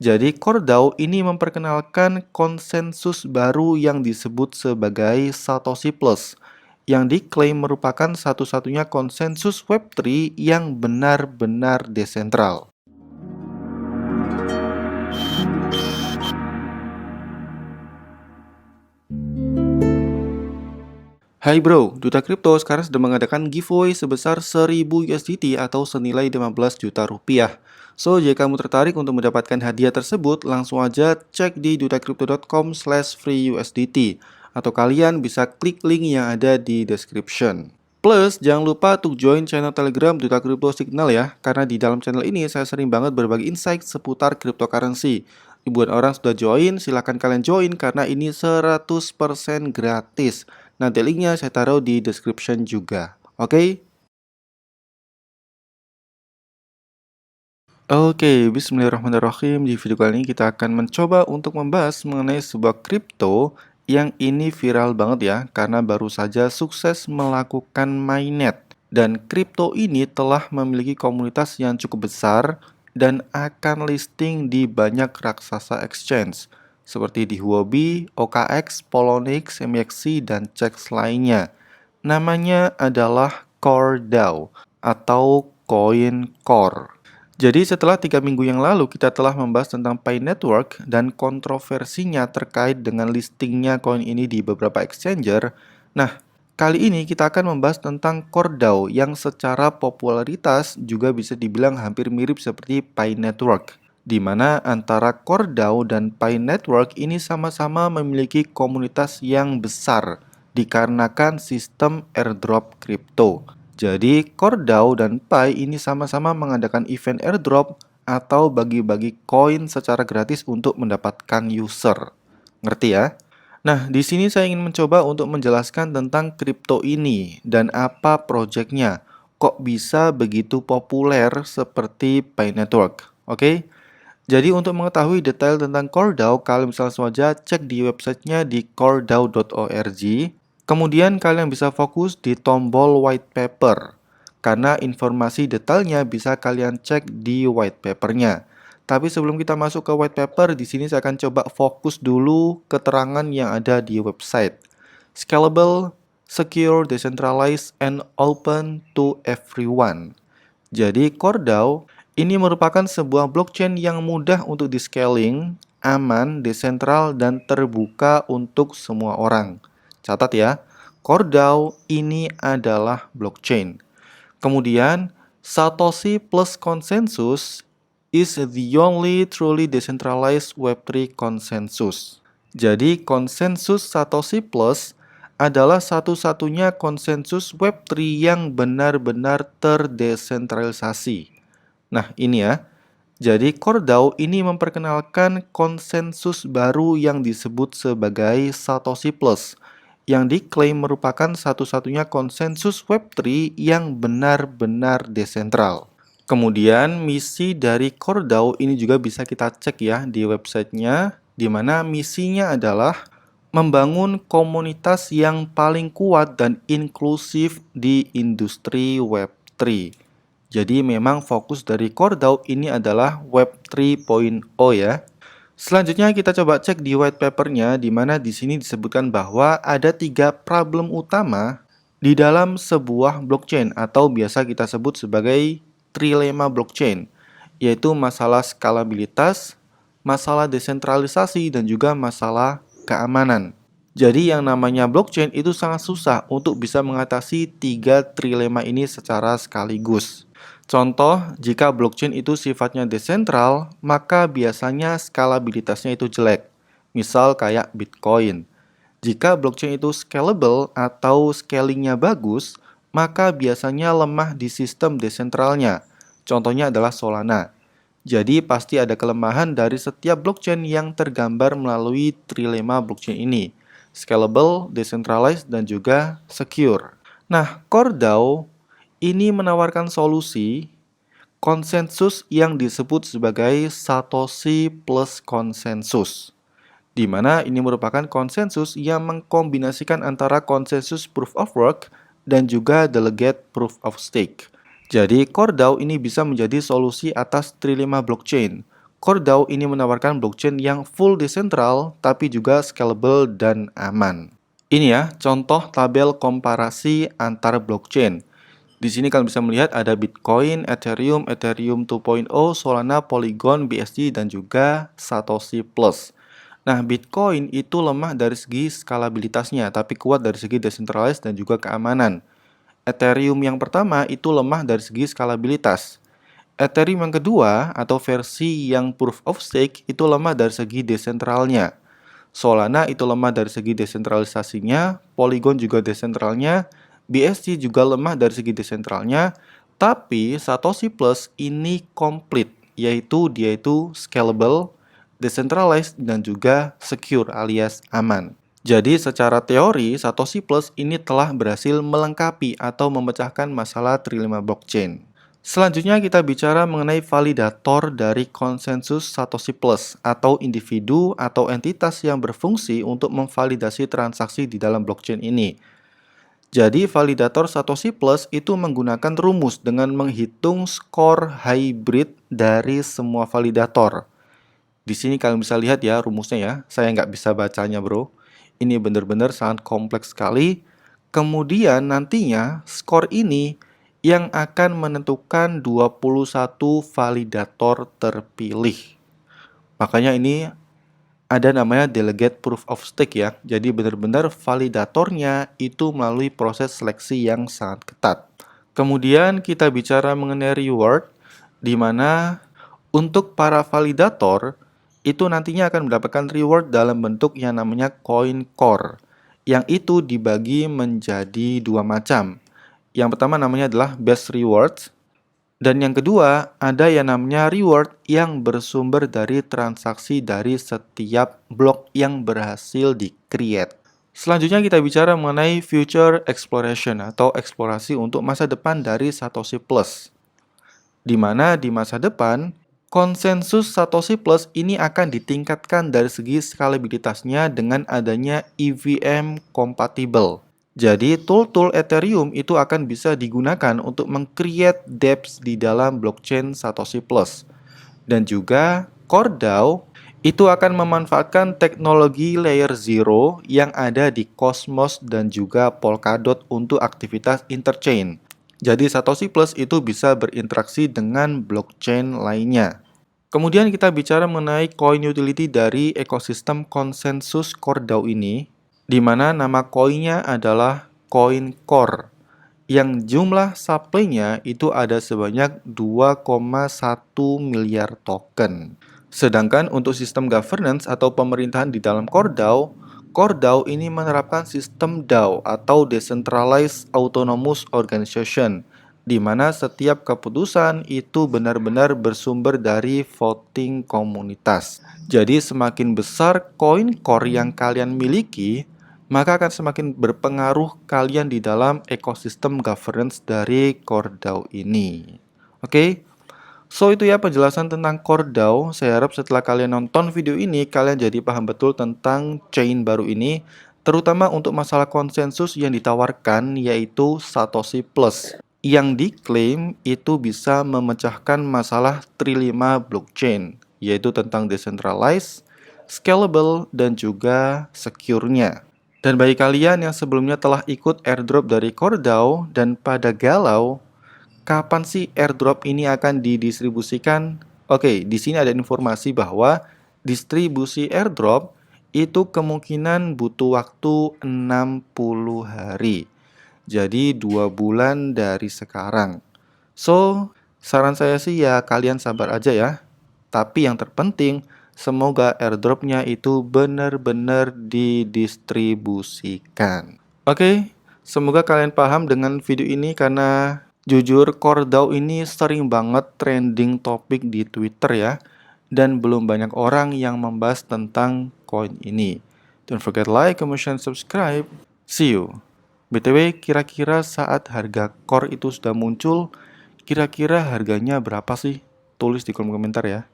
Jadi CoreDAO ini memperkenalkan konsensus baru yang disebut sebagai Satoshi Plus, yang diklaim merupakan satu-satunya konsensus Web3 yang benar-benar desentral. Hai bro, Duta Kripto sekarang sedang mengadakan giveaway sebesar 1000 USDT atau senilai 15 juta rupiah. So, jika kamu tertarik untuk mendapatkan hadiah tersebut, langsung aja cek di dutakripto.com/freeUSDT atau kalian bisa klik link yang ada di description. Plus, jangan lupa untuk join channel Telegram Duta Kripto Signal ya, karena di dalam channel ini saya sering banget berbagi insight seputar cryptocurrency. Ribuan orang sudah join, silahkan kalian join karena ini 100% gratis. Nanti linknya saya taruh di description juga. Oke? Oke, bismillahirrahmanirrahim. Di video kali ini kita akan mencoba untuk membahas mengenai sebuah kripto yang ini viral banget ya, karena baru saja sukses melakukan mainnet. Dan kripto ini telah memiliki komunitas yang cukup besar dan akan listing di banyak raksasa exchange, seperti di Huobi, OKX, Poloniex, MXC, dan CEX lainnya. Namanya adalah CoreDAO atau CoinCore. Jadi setelah 3 minggu yang lalu kita telah membahas tentang Pi Network dan kontroversinya terkait dengan listingnya koin ini di beberapa exchanger. Nah, kali ini kita akan membahas tentang CoreDAO yang secara popularitas juga bisa dibilang hampir mirip seperti Pi Network, di mana antara CoreDAO dan Pi Network ini sama-sama memiliki komunitas yang besar dikarenakan sistem airdrop kripto. Jadi, CoreDAO dan Pi ini sama-sama mengadakan event airdrop atau bagi-bagi koin secara gratis untuk mendapatkan user. Ngerti ya? Nah, di sini saya ingin mencoba untuk menjelaskan tentang kripto ini dan apa proyeknya. Kok bisa begitu populer seperti Pi Network? Oke? Jadi untuk mengetahui detail tentang CoreDAO, kalian bisa langsung aja cek di websitenya di coredao.org. Kemudian kalian bisa fokus di tombol white paper, karena informasi detailnya bisa kalian cek di white papernya. Tapi sebelum kita masuk ke white paper, di sini saya akan coba fokus dulu keterangan yang ada di website. Scalable, secure, decentralized, and open to everyone. Jadi CoreDAO ini merupakan sebuah blockchain yang mudah untuk di-scaling, aman, desentral, dan terbuka untuk semua orang. Catat ya, CoreDAO ini adalah blockchain. Kemudian, Satoshi plus consensus is the only truly decentralized Web3 consensus. Jadi, konsensus Satoshi plus adalah satu-satunya konsensus Web3 yang benar-benar terdesentralisasi. Nah, ini ya. Jadi, CoreDAO ini memperkenalkan konsensus baru yang disebut sebagai Satoshi Plus, yang diklaim merupakan satu-satunya konsensus Web3 yang benar-benar desentral. Kemudian, misi dari CoreDAO ini juga bisa kita cek ya di websitenya, di mana misinya adalah membangun komunitas yang paling kuat dan inklusif di industri Web3. Jadi memang fokus dari CoreDAO ini adalah Web 3.0 ya. Selanjutnya kita coba cek di white papernya, di mana di sini disebutkan bahwa ada 3 problem utama di dalam sebuah blockchain atau biasa kita sebut sebagai trilema blockchain, yaitu masalah skalabilitas, masalah desentralisasi, dan juga masalah keamanan. Jadi yang namanya blockchain itu sangat susah untuk bisa mengatasi 3 trilema ini secara sekaligus. Contoh, jika blockchain itu sifatnya desentral, maka biasanya skalabilitasnya itu jelek. Misal kayak Bitcoin. Jika blockchain itu scalable atau scalingnya bagus, maka biasanya lemah di sistem desentralnya. Contohnya adalah Solana. Jadi pasti ada kelemahan dari setiap blockchain yang tergambar melalui trilema blockchain ini. Scalable, decentralized, dan juga secure. Nah, CoreDAO ini menawarkan solusi konsensus yang disebut sebagai Satoshi plus konsensus, di mana ini merupakan konsensus yang mengkombinasikan antara konsensus proof of work dan juga delegate proof of stake. Jadi CoreDAO ini bisa menjadi solusi atas trilema blockchain. CoreDAO ini menawarkan blockchain yang full decentral, tapi juga scalable dan aman. Ini ya, contoh tabel komparasi antar blockchain. Di sini kalian bisa melihat ada Bitcoin, Ethereum, Ethereum 2.0, Solana, Polygon, BSC, dan juga Satoshi Plus. Nah, Bitcoin itu lemah dari segi skalabilitasnya, tapi kuat dari segi decentralized dan juga keamanan. Ethereum yang pertama itu lemah dari segi skalabilitas. Ethereum yang kedua atau versi yang proof of stake itu lemah dari segi desentralnya. Solana itu lemah dari segi desentralisasinya, Polygon juga desentralnya, BSC juga lemah dari segi desentralnya, tapi Satoshi Plus ini komplit, yaitu dia itu scalable, decentralized, dan juga secure alias aman. Jadi secara teori, Satoshi Plus ini telah berhasil melengkapi atau memecahkan masalah trilema blockchain. Selanjutnya kita bicara mengenai validator dari konsensus Satoshi Plus atau individu atau entitas yang berfungsi untuk memvalidasi transaksi di dalam blockchain ini. Jadi validator Satoshi Plus itu menggunakan rumus dengan menghitung skor hybrid dari semua validator. Di sini kalian bisa lihat ya rumusnya ya, saya nggak bisa bacanya bro. Ini benar-benar sangat kompleks sekali. Kemudian nantinya skor ini yang akan menentukan 21 validator terpilih. Makanya ini ada namanya delegate proof of stake ya. Jadi benar-benar validatornya itu melalui proses seleksi yang sangat ketat. Kemudian kita bicara mengenai reward, di mana untuk para validator itu nantinya akan mendapatkan reward dalam bentuk yang namanya coin core, yang itu dibagi menjadi dua macam. Yang pertama namanya adalah base rewards, dan yang kedua ada yang namanya reward yang bersumber dari transaksi dari setiap blok yang berhasil di-create. Selanjutnya kita bicara mengenai future exploration atau eksplorasi untuk masa depan dari Satoshi Plus. Di mana di masa depan, konsensus Satoshi Plus ini akan ditingkatkan dari segi skalabilitasnya dengan adanya EVM compatible. Jadi, tool-tool Ethereum itu akan bisa digunakan untuk meng-create dApps di dalam blockchain Satoshi Plus. Dan juga, CoreDAO itu akan memanfaatkan teknologi layer 0 yang ada di Cosmos dan juga Polkadot untuk aktivitas interchain. Jadi Satoshi Plus itu bisa berinteraksi dengan blockchain lainnya. Kemudian kita bicara mengenai coin utility dari ekosistem konsensus CoreDAO ini, di mana nama koinnya adalah Coin Core, yang jumlah supply-nya itu ada sebanyak 2,1 miliar token. Sedangkan untuk sistem governance atau pemerintahan di dalam CoreDAO, CoreDAO ini menerapkan sistem DAO atau Decentralized Autonomous Organization, di mana setiap keputusan itu benar-benar bersumber dari voting komunitas. Jadi semakin besar coin core yang kalian miliki, maka akan semakin berpengaruh kalian di dalam ekosistem governance dari CoreDAO ini. Oke? So itu ya penjelasan tentang CoreDAO. Saya harap setelah kalian nonton video ini, kalian jadi paham betul tentang chain baru ini, terutama untuk masalah konsensus yang ditawarkan yaitu Satoshi Plus, yang diklaim itu bisa memecahkan masalah trilema blockchain, yaitu tentang decentralized, scalable, dan juga secure-nya. Dan bagi kalian yang sebelumnya telah ikut airdrop dari CoreDAO dan pada galau, kapan sih airdrop ini akan didistribusikan? Oke, di sini ada informasi bahwa distribusi airdrop itu kemungkinan butuh waktu 60 hari. Jadi 2 bulan dari sekarang. So, saran saya sih ya kalian sabar aja ya. Tapi yang terpenting, semoga airdropnya itu benar-benar didistribusikan. Oke, semoga kalian paham dengan video ini karena jujur CoreDAO ini sering banget trending topik di Twitter ya. Dan belum banyak orang yang membahas tentang koin ini. Don't forget like, comment, share, subscribe. See you. BTW, kira-kira saat harga core itu sudah muncul, kira-kira harganya berapa sih? Tulis di kolom komentar ya.